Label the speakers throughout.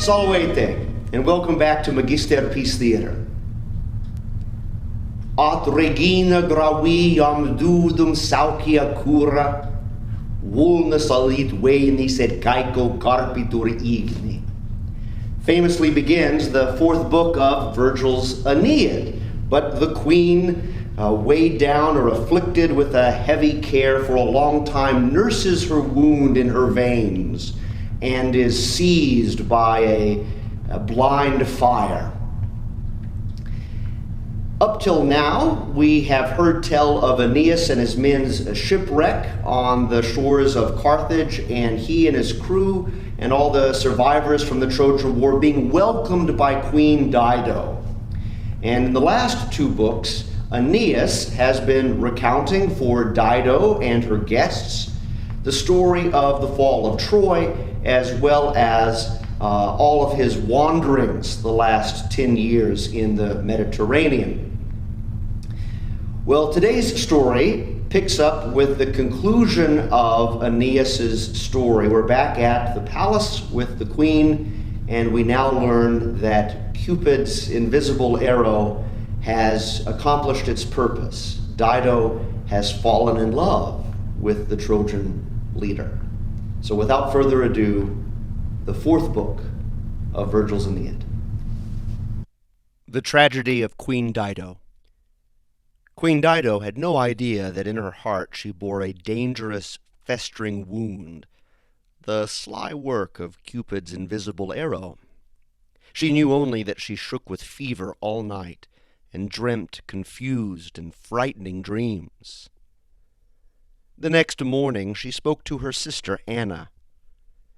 Speaker 1: Salvete, and welcome back to Magister Peace Theater. At regina gravi iam dudum saucia cura, vulnus alit venis et caeco carpitur igni. Famously begins the fourth book of Virgil's Aeneid, but the queen, weighed down or afflicted with a heavy care for a long time, nurses her wound in her veins and is seized by a blind fire. Up till now, we have heard tell of Aeneas and his men's shipwreck on the shores of Carthage, and he and his crew and all the survivors from the Trojan War being welcomed by Queen Dido. And in the last two books, Aeneas has been recounting for Dido and her guests the story of the fall of Troy, as well as all of his wanderings the last 10 years in the Mediterranean. Well, today's story picks up with the conclusion of Aeneas's story. We're back at the palace with the queen, and we now learn that Cupid's invisible arrow has accomplished its purpose. Dido has fallen in love with the Trojan leader. So without further ado, the fourth book of Virgil's Aeneid.
Speaker 2: The Tragedy of Queen Dido. Queen Dido had no idea that in her heart she bore a dangerous, festering wound, the sly work of Cupid's invisible arrow. She knew only that she shook with fever all night and dreamt confused and frightening dreams. The next morning she spoke to her sister Anna.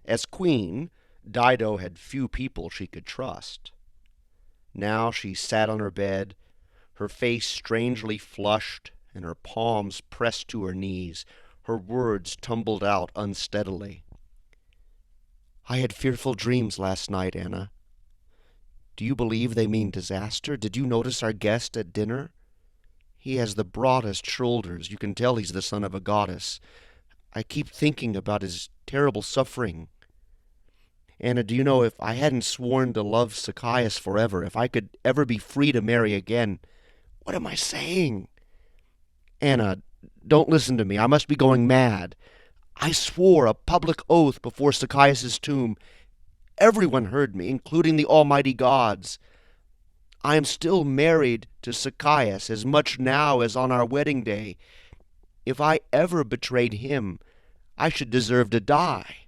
Speaker 2: As queen, Dido had few people she could trust. Now she sat on her bed, her face strangely flushed and her palms pressed to her knees. Her words tumbled out unsteadily. "I had fearful dreams last night, Anna. Do you believe they mean disaster? Did you notice our guest at dinner? He has the broadest shoulders. You can tell he's the son of a goddess. I keep thinking about his terrible suffering. Anna, do you know, if I hadn't sworn to love Zacchaeus forever, if I could ever be free to marry again, what am I saying? Anna, don't listen to me. I must be going mad. I swore a public oath before Zacchaeus' tomb. Everyone heard me, including the almighty gods. I am still married to Zacchaeus as much now as on our wedding day. If I ever betrayed him, I should deserve to die."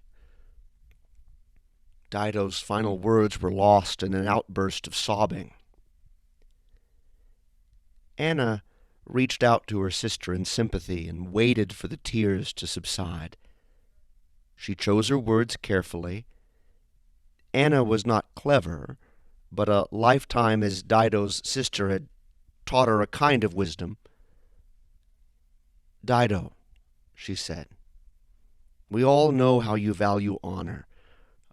Speaker 2: Dido's final words were lost in an outburst of sobbing. Anna reached out to her sister in sympathy and waited for the tears to subside. She chose her words carefully. Anna was not clever, but a lifetime as Dido's sister had taught her a kind of wisdom. "Dido," she said, "we all know how you value honor.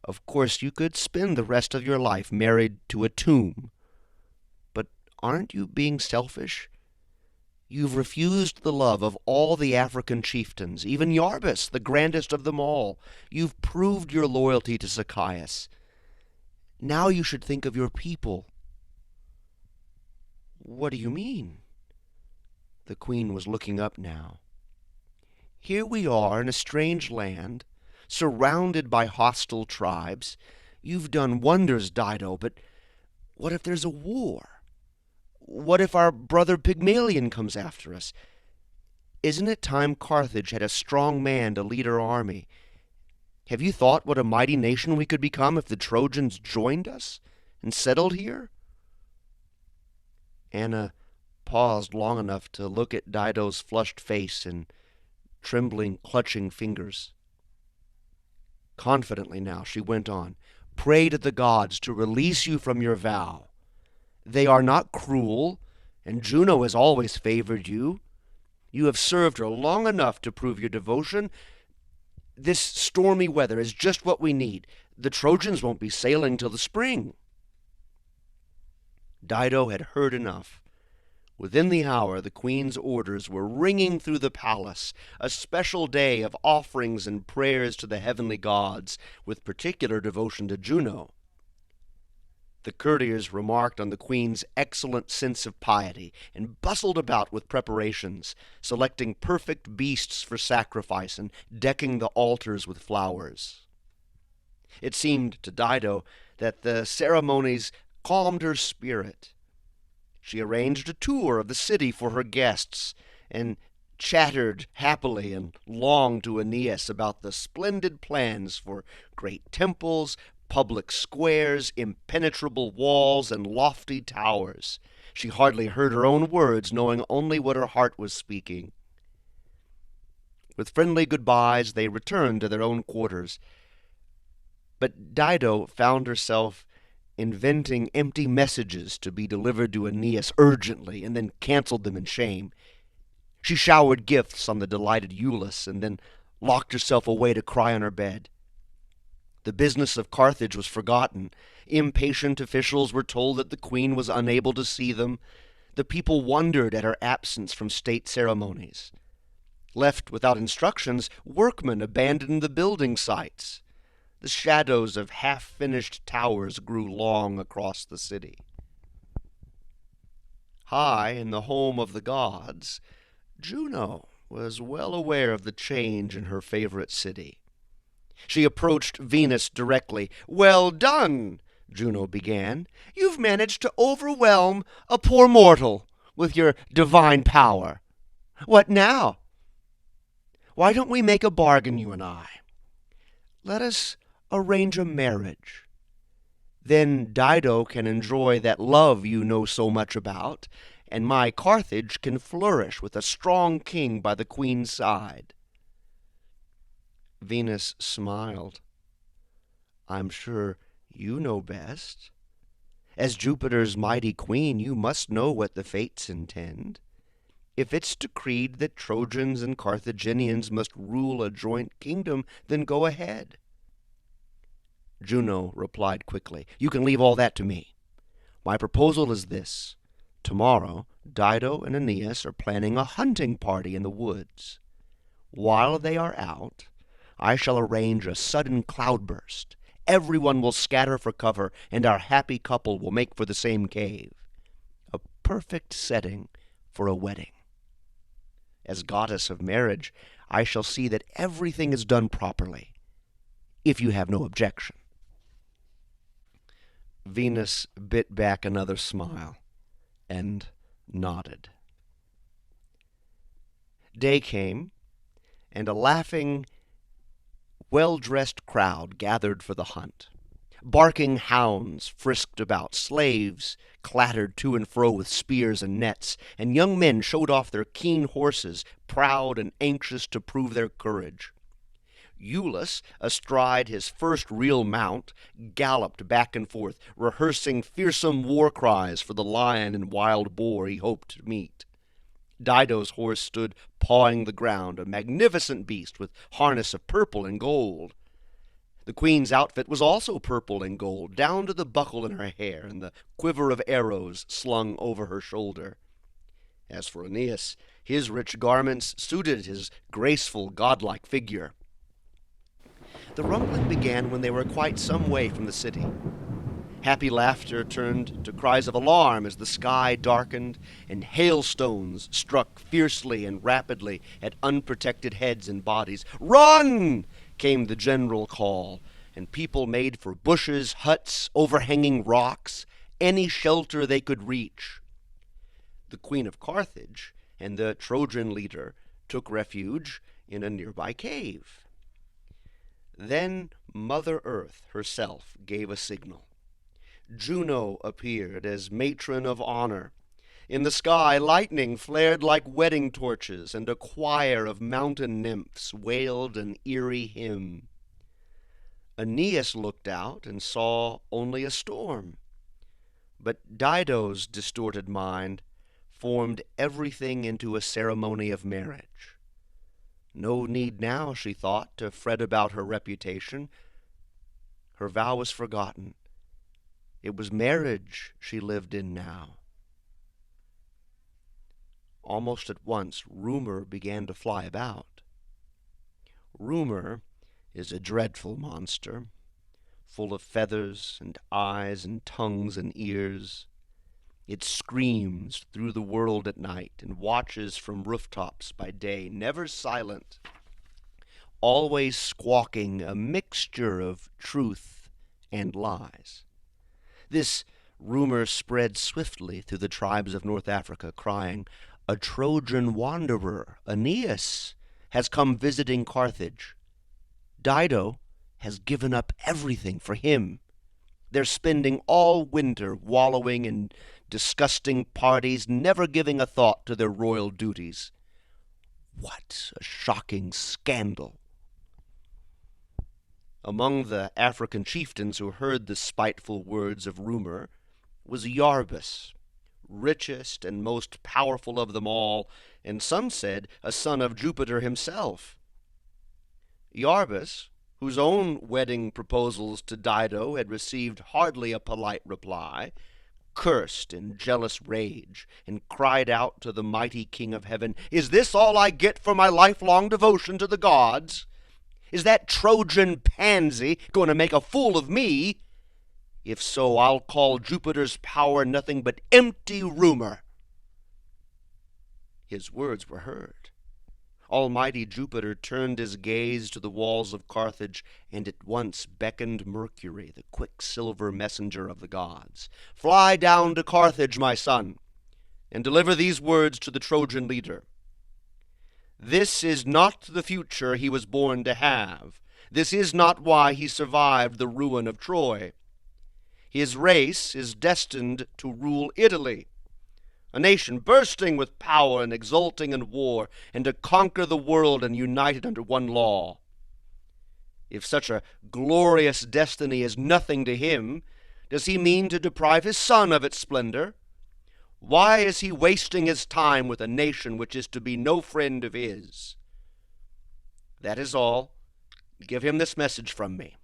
Speaker 2: Of course, you could spend the rest of your life married to a tomb. But aren't you being selfish? You've refused the love of all the African chieftains, even Iarbas, the grandest of them all. You've proved your loyalty to Zacchaeus. Now you should think of your people." "What do you mean?" The queen was looking up now. "Here we are in a strange land, surrounded by hostile tribes. You've done wonders, Dido, but what if there's a war? What if our brother Pygmalion comes after us? Isn't it time Carthage had a strong man to lead her army? Have you thought what a mighty nation we could become if the Trojans joined us and settled here?" Anna paused long enough to look at Dido's flushed face and trembling, clutching fingers. Confidently now, she went on, "Pray to the gods to release you from your vow. They are not cruel, and Juno has always favored you. You have served her long enough to prove your devotion. This stormy weather is just what we need. The Trojans won't be sailing till the spring." Dido had heard enough. Within the hour, the queen's orders were ringing through the palace, a special day of offerings and prayers to the heavenly gods, with particular devotion to Juno. The courtiers remarked on the queen's excellent sense of piety, and bustled about with preparations, selecting perfect beasts for sacrifice and decking the altars with flowers. It seemed to Dido that the ceremonies calmed her spirit. She arranged a tour of the city for her guests, and chattered happily and long to Aeneas about the splendid plans for great temples, public squares, impenetrable walls, and lofty towers. She hardly heard her own words, knowing only what her heart was speaking. With friendly goodbyes, they returned to their own quarters. But Dido found herself inventing empty messages to be delivered to Aeneas urgently, and then canceled them in shame. She showered gifts on the delighted Iülus, and then locked herself away to cry on her bed. The business of Carthage was forgotten. Impatient officials were told that the queen was unable to see them. The people wondered at her absence from state ceremonies. Left without instructions, workmen abandoned the building sites. The shadows of half-finished towers grew long across the city. High in the home of the gods, Juno was well aware of the change in her favorite city. She approached Venus directly. "Well done," Juno began. "You've managed to overwhelm a poor mortal with your divine power. What now? Why don't we make a bargain, you and I? Let us arrange a marriage. Then Dido can enjoy that love you know so much about, and my Carthage can flourish with a strong king by the queen's side." Venus smiled. "I'm sure you know best. As Jupiter's mighty queen, you must know what the fates intend. If it's decreed that Trojans and Carthaginians must rule a joint kingdom, then go ahead." Juno replied quickly, "You can leave all that to me. My proposal is this. Tomorrow, Dido and Aeneas are planning a hunting party in the woods. While they are out, I shall arrange a sudden cloudburst. Everyone will scatter for cover, and our happy couple will make for the same cave. A perfect setting for a wedding. As goddess of marriage, I shall see that everything is done properly, if you have no objection." Venus bit back another smile and nodded. Day came, and a laughing, well-dressed crowd gathered for the hunt. Barking hounds frisked about, slaves clattered to and fro with spears and nets, and young men showed off their keen horses, proud and anxious to prove their courage. Iülus, astride his first real mount, galloped back and forth, rehearsing fearsome war cries for the lion and wild boar he hoped to meet. Dido's horse stood pawing the ground, a magnificent beast with harness of purple and gold. The queen's outfit was also purple and gold, down to the buckle in her hair and the quiver of arrows slung over her shoulder. As for Aeneas, his rich garments suited his graceful, godlike figure. The rumbling began when they were quite some way from the city. Happy laughter turned to cries of alarm as the sky darkened and hailstones struck fiercely and rapidly at unprotected heads and bodies. "Run!" came the general call, and people made for bushes, huts, overhanging rocks, any shelter they could reach. The Queen of Carthage and the Trojan leader took refuge in a nearby cave. Then Mother Earth herself gave a signal. Juno appeared as matron of honor. In the sky, lightning flared like wedding torches, and a choir of mountain nymphs wailed an eerie hymn. Aeneas looked out and saw only a storm. But Dido's distorted mind formed everything into a ceremony of marriage. No need now, she thought, to fret about her reputation. Her vow was forgotten. It was marriage she lived in now. Almost at once, rumor began to fly about. Rumor is a dreadful monster, full of feathers and eyes and tongues and ears. It screams through the world at night and watches from rooftops by day, never silent, always squawking a mixture of truth and lies. This rumor spread swiftly through the tribes of North Africa, crying, "A Trojan wanderer, Aeneas, has come visiting Carthage. Dido has given up everything for him. They're spending all winter wallowing in disgusting parties, never giving a thought to their royal duties. What a shocking scandal!" Among the African chieftains who heard the spiteful words of rumor was Iarbas, richest and most powerful of them all, and some said a son of Jupiter himself. Iarbas, whose own wedding proposals to Dido had received hardly a polite reply, cursed in jealous rage, and cried out to the mighty King of Heaven, "Is this all I get for my lifelong devotion to the gods? Is that Trojan pansy going to make a fool of me? If so, I'll call Jupiter's power nothing but empty rumor." His words were heard. Almighty Jupiter turned his gaze to the walls of Carthage, and at once beckoned Mercury, the quicksilver messenger of the gods. "Fly down to Carthage, my son, and deliver these words to the Trojan leader. This is not the future he was born to have. This is not why he survived the ruin of Troy. His race is destined to rule Italy, a nation bursting with power and exulting in war, and to conquer the world and united under one law. If such a glorious destiny is nothing to him, does he mean to deprive his son of its splendor? Why is he wasting his time with a nation which is to be no friend of his? That is all. Give him this message from me."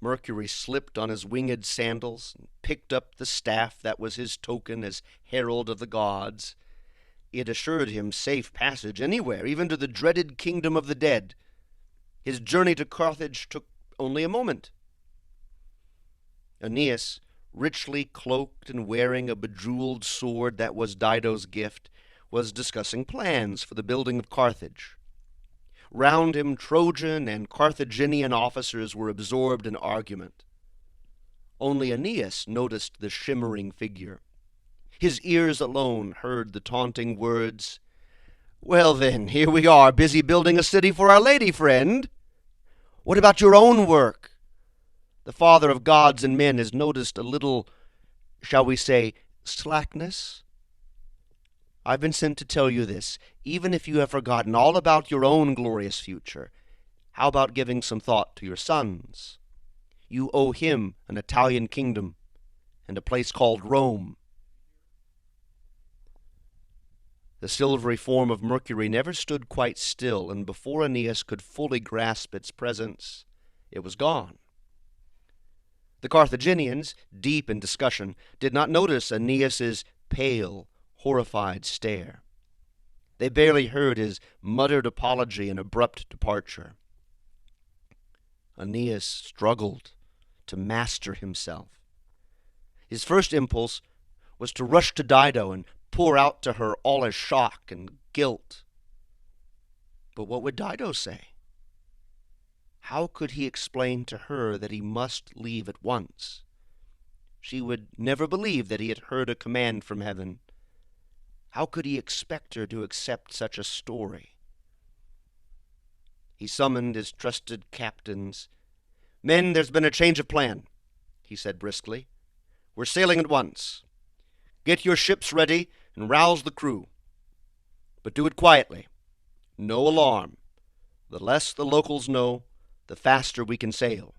Speaker 2: Mercury slipped on his winged sandals and picked up the staff that was his token as herald of the gods. It assured him safe passage anywhere, even to the dreaded kingdom of the dead. His journey to Carthage took only a moment. Aeneas, richly cloaked and wearing a bejeweled sword that was Dido's gift, was discussing plans for the building of Carthage. Round him, Trojan and Carthaginian officers were absorbed in argument. Only Aeneas noticed the shimmering figure. His ears alone heard the taunting words, "Well then, here we are, busy building a city for our lady friend. What about your own work? The Father of gods and men has noticed a little, shall we say, slackness? I've been sent to tell you this. Even if you have forgotten all about your own glorious future, how about giving some thought to your son's? You owe him an Italian kingdom and a place called Rome." The silvery form of Mercury never stood quite still, and before Aeneas could fully grasp its presence, it was gone. The Carthaginians, deep in discussion, did not notice Aeneas's pale, horrified stare. They barely heard his muttered apology and abrupt departure. Aeneas struggled to master himself. His first impulse was to rush to Dido and pour out to her all his shock and guilt. But what would Dido say? How could he explain to her that he must leave at once? She would never believe that he had heard a command from heaven. How could he expect her to accept such a story? He summoned his trusted captains. "Men, there's been a change of plan," he said briskly. "We're sailing at once. Get your ships ready and rouse the crew. But do it quietly. No alarm. The less the locals know, the faster we can sail."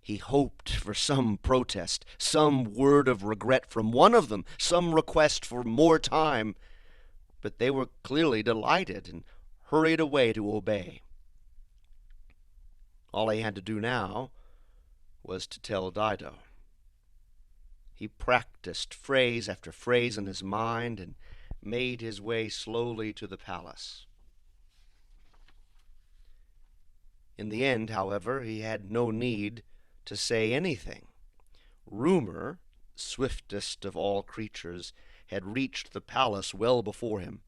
Speaker 2: He hoped for some protest, some word of regret from one of them, some request for more time, but they were clearly delighted and hurried away to obey. All he had to do now was to tell Dido. He practiced phrase after phrase in his mind and made his way slowly to the palace. In the end, however, he had no need to say anything. Rumor, swiftest of all creatures, had reached the palace well before him.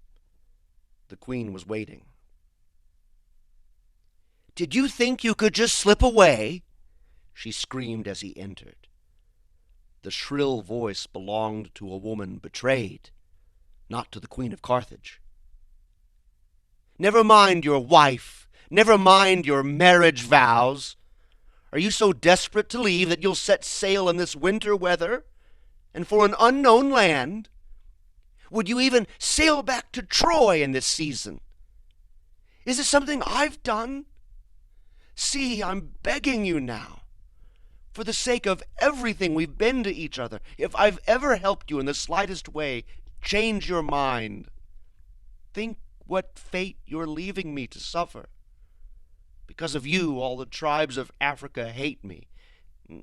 Speaker 2: The queen was waiting. "Did you think you could just slip away?" she screamed as he entered. The shrill voice belonged to a woman betrayed, not to the Queen of Carthage. "Never mind your wife. Never mind your marriage vows. Are you so desperate to leave that you'll set sail in this winter weather, and for an unknown land? Would you even sail back to Troy in this season? Is it something I've done? See, I'm begging you now, for the sake of everything we've been to each other, if I've ever helped you in the slightest way, change your mind. Think what fate you're leaving me to suffer. Because of you, all the tribes of Africa hate me.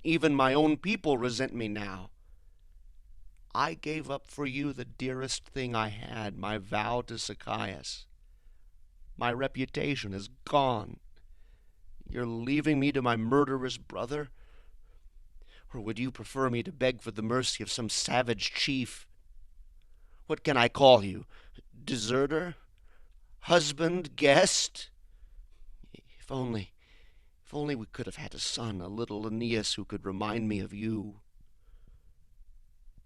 Speaker 2: Even my own people resent me now. I gave up for you the dearest thing I had, my vow to Zacchaeus. My reputation is gone. You're leaving me to my murderous brother? Or would you prefer me to beg for the mercy of some savage chief? What can I call you? Deserter? Husband? Guest? If only we could have had a son, a little Aeneas who could remind me of you."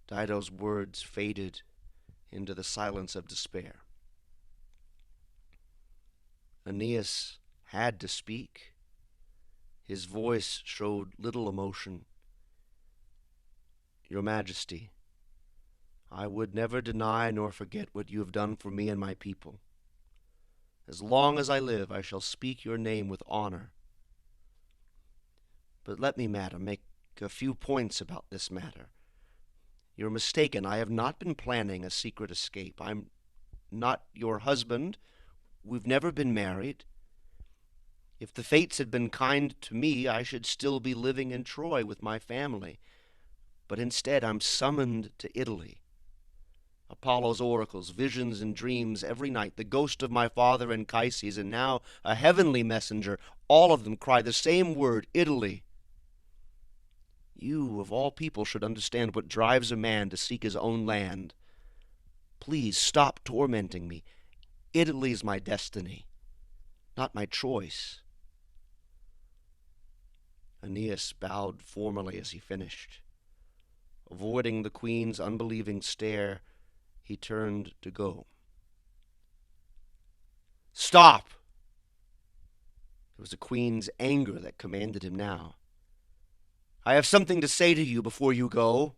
Speaker 2: Dido's words faded into the silence of despair. Aeneas had to speak. His voice showed little emotion. "Your Majesty, I would never deny nor forget what you have done for me and my people. As long as I live, I shall speak your name with honor. But let me, madam, make a few points about this matter. You're mistaken. I have not been planning a secret escape. I'm not your husband. We've never been married. If the fates had been kind to me, I should still be living in Troy with my family. But instead, I'm summoned to Italy. Apollo's oracles, visions and dreams every night, the ghost of my father Anchises, and now a heavenly messenger, all of them cry the same word, Italy. You, of all people, should understand what drives a man to seek his own land. Please stop tormenting me. Italy's my destiny, not my choice." Aeneas bowed formally as he finished. Avoiding the queen's unbelieving stare, he turned to go. "Stop!" It was the queen's anger that commanded him now. "I have something to say to you before you go.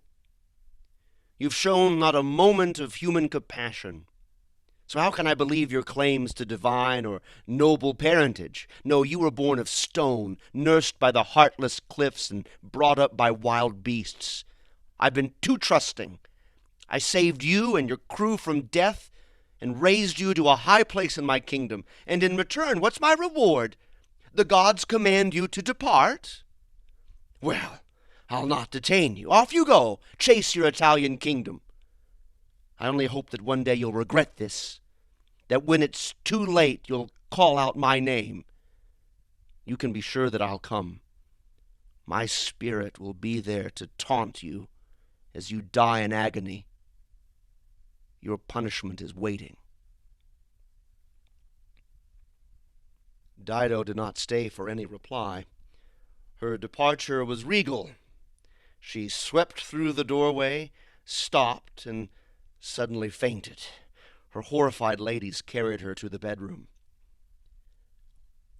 Speaker 2: You've shown not a moment of human compassion. So how can I believe your claims to divine or noble parentage? No, you were born of stone, nursed by the heartless cliffs and brought up by wild beasts. I've been too trusting. I saved you and your crew from death and raised you to a high place in my kingdom. And in return, what's my reward? The gods command you to depart? Well, I'll not detain you. Off you go. Chase your Italian kingdom. I only hope that one day you'll regret this, that when it's too late you'll call out my name. You can be sure that I'll come. My spirit will be there to taunt you as you die in agony. Your punishment is waiting." Dido did not stay for any reply. Her departure was regal. She swept through the doorway, stopped, and suddenly fainted. Her horrified ladies carried her to the bedroom.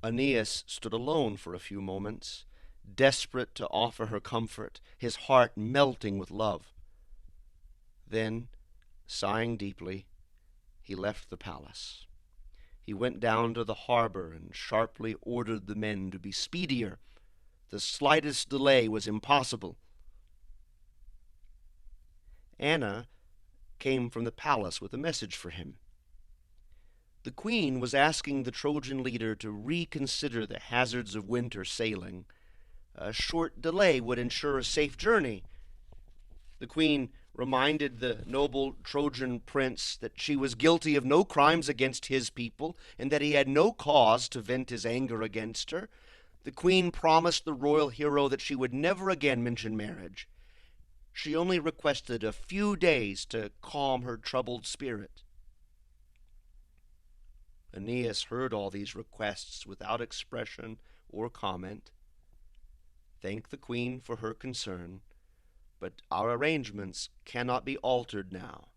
Speaker 2: Aeneas stood alone for a few moments, desperate to offer her comfort, his heart melting with love. Then, sighing deeply, he left the palace. He went down to the harbor and sharply ordered the men to be speedier. The slightest delay was impossible. Anna came from the palace with a message for him. The queen was asking the Trojan leader to reconsider the hazards of winter sailing. A short delay would ensure a safe journey. The queen reminded the noble Trojan prince that she was guilty of no crimes against his people, and that he had no cause to vent his anger against her. The queen promised the royal hero that she would never again mention marriage. She only requested a few days to calm her troubled spirit. Aeneas heard all these requests without expression or comment, thanked the queen for her concern, but our arrangements cannot be altered now,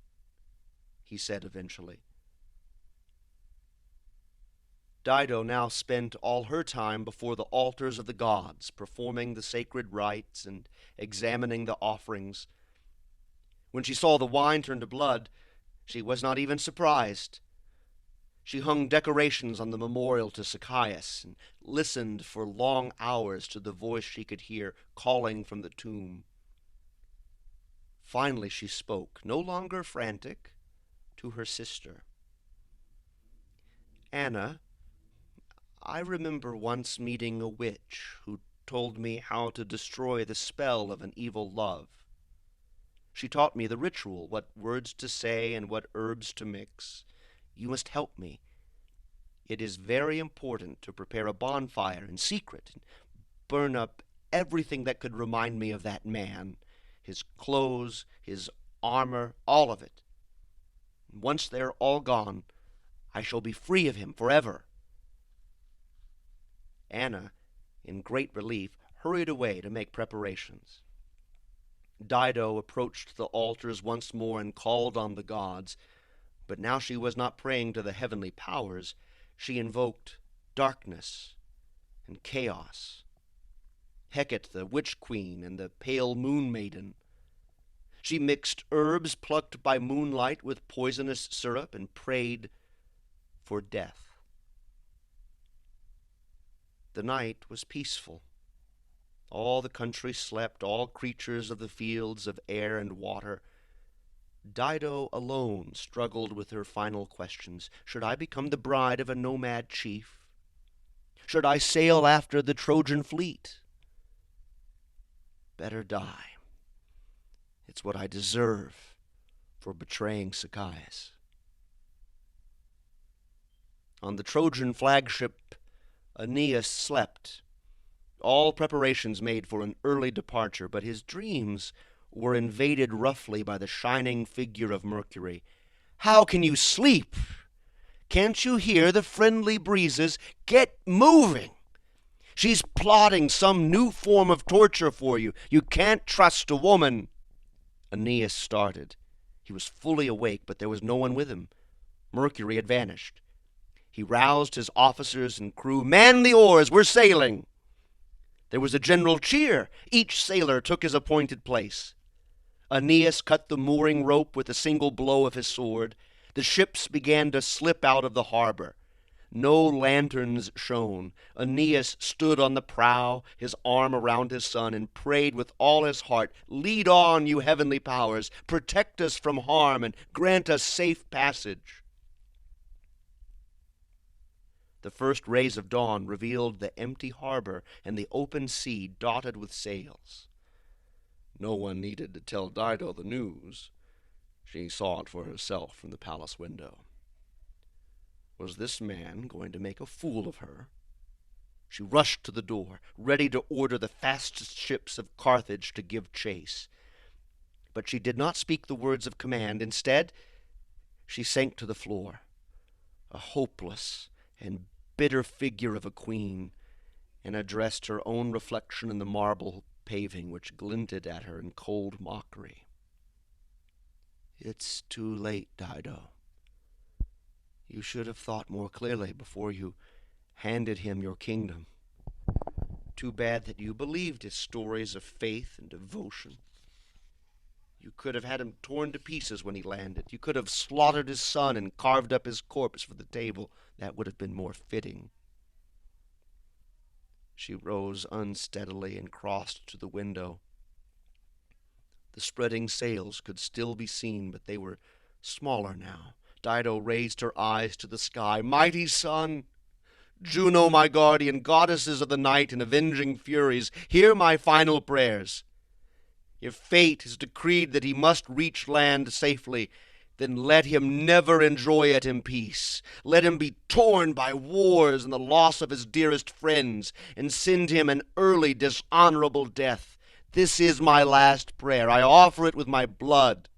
Speaker 2: he said eventually. Dido now spent all her time before the altars of the gods, performing the sacred rites and examining the offerings. When she saw the wine turn to blood, she was not even surprised. She hung decorations on the memorial to Sychaeus and listened for long hours to the voice she could hear calling from the tomb. Finally she spoke, no longer frantic, to her sister. "Anna, I remember once meeting a witch who told me how to destroy the spell of an evil love. She taught me the ritual, what words to say and what herbs to mix. You must help me. It is very important to prepare a bonfire in secret and burn up everything that could remind me of that man, his clothes, his armor, all of it. Once they're all gone, I shall be free of him forever." Anna, in great relief, hurried away to make preparations. Dido approached the altars once more and called on the gods, but now she was not praying to the heavenly powers. She invoked darkness and chaos, Hecate the witch queen and the pale moon maiden. She mixed herbs plucked by moonlight with poisonous syrup and prayed for death. The night was peaceful. All the country slept, all creatures of the fields of air and water. Dido alone struggled with her final questions. Should I become the bride of a nomad chief? Should I sail after the Trojan fleet? Better die. It's what I deserve for betraying Sychaeus. On the Trojan flagship, Aeneas slept. All preparations made for an early departure, but his dreams were invaded roughly by the shining figure of Mercury. "How can you sleep? Can't you hear the friendly breezes? Get moving! She's plotting some new form of torture for you. You can't trust a woman." Aeneas started. He was fully awake, but there was no one with him. Mercury had vanished. He roused his officers and crew. "Man the oars! We're sailing!" There was a general cheer. Each sailor took his appointed place. Aeneas cut the mooring rope with a single blow of his sword. The ships began to slip out of the harbor. No lanterns shone. Aeneas stood on the prow, his arm around his son, and prayed with all his heart, "Lead on, you heavenly powers. Protect us from harm and grant us safe passage." The first rays of dawn revealed the empty harbor and the open sea dotted with sails. No one needed to tell Dido the news. She saw it for herself from the palace window. Was this man going to make a fool of her? She rushed to the door, ready to order the fastest ships of Carthage to give chase. But she did not speak the words of command. Instead, she sank to the floor, a hopeless and bitter figure of a queen, and addressed her own reflection in the marble paving which glinted at her in cold mockery. "It's too late, Dido. You should have thought more clearly before you handed him your kingdom. Too bad that you believed his stories of faith and devotion. You could have had him torn to pieces when he landed. You could have slaughtered his son and carved up his corpse for the table. That would have been more fitting." She rose unsteadily and crossed to the window. The spreading sails could still be seen, but they were smaller now. Dido raised her eyes to the sky. "Mighty sun, Juno, my guardian, goddesses of the night and avenging furies, hear my final prayers. If fate has decreed that he must reach land safely, then let him never enjoy it in peace. Let him be torn by wars and the loss of his dearest friends, and send him an early dishonorable death. This is my last prayer. I offer it with my blood.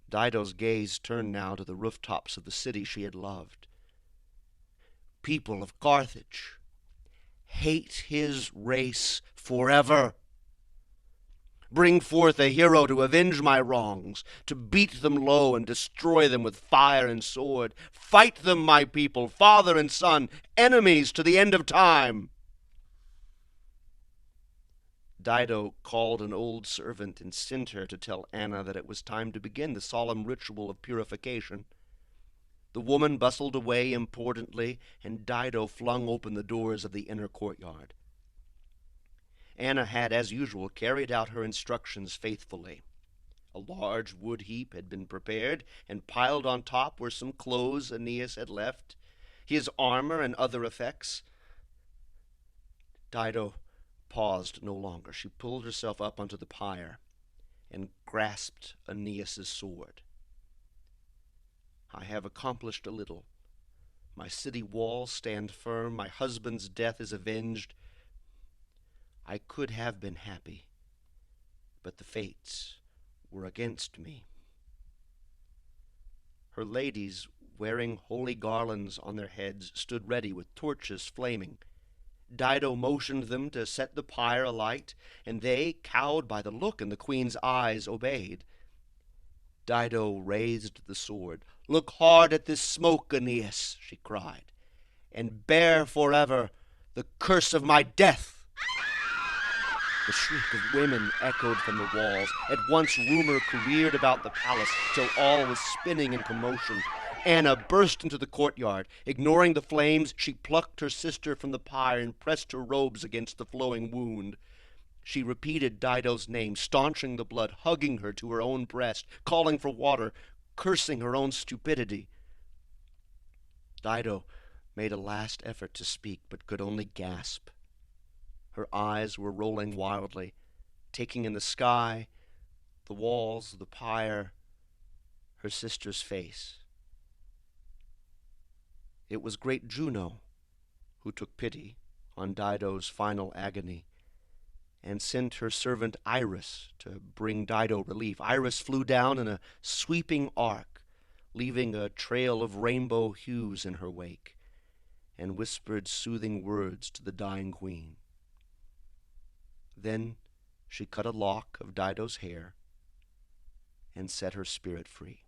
Speaker 2: Dido's gaze turned now to the rooftops of the city she had loved. People of Carthage, hate his race forever. Bring forth a hero to avenge my wrongs, to beat them low and destroy them with fire and sword. Fight them, my people, father and son, enemies to the end of time. Dido called an old servant and sent her to tell Anna that it was time to begin the solemn ritual of purification. The woman bustled away importantly, and Dido flung open the doors of the inner courtyard. Anna had, as usual, carried out her instructions faithfully. A large wood heap had been prepared, and piled on top were some clothes Aeneas had left, his armor and other effects. Dido paused no longer. She pulled herself up onto the pyre and grasped Aeneas's sword. I have accomplished a little. My city walls stand firm. My husband's death is avenged. I could have been happy, but the fates were against me. Her ladies, wearing holy garlands on their heads, stood ready with torches flaming. Dido motioned them to set the pyre alight, and they, cowed by the look in the queen's eyes, obeyed. Dido raised the sword. "Look hard at this smoke, Aeneas," she cried, "and bear forever the curse of my death." The shriek of women echoed from the walls. At once rumor careered about the palace till all was spinning in commotion. Anna burst into the courtyard. Ignoring the flames, she plucked her sister from the pyre and pressed her robes against the flowing wound. She repeated Dido's name, staunching the blood, hugging her to her own breast, calling for water, cursing her own stupidity. Dido made a last effort to speak, but could only gasp. Her eyes were rolling wildly, taking in the sky, the walls, the pyre, her sister's face. It was great Juno who took pity on Dido's final agony and sent her servant Iris to bring Dido relief. Iris flew down in a sweeping arc, leaving a trail of rainbow hues in her wake, and whispered soothing words to the dying queen. Then she cut a lock of Dido's hair and set her spirit free.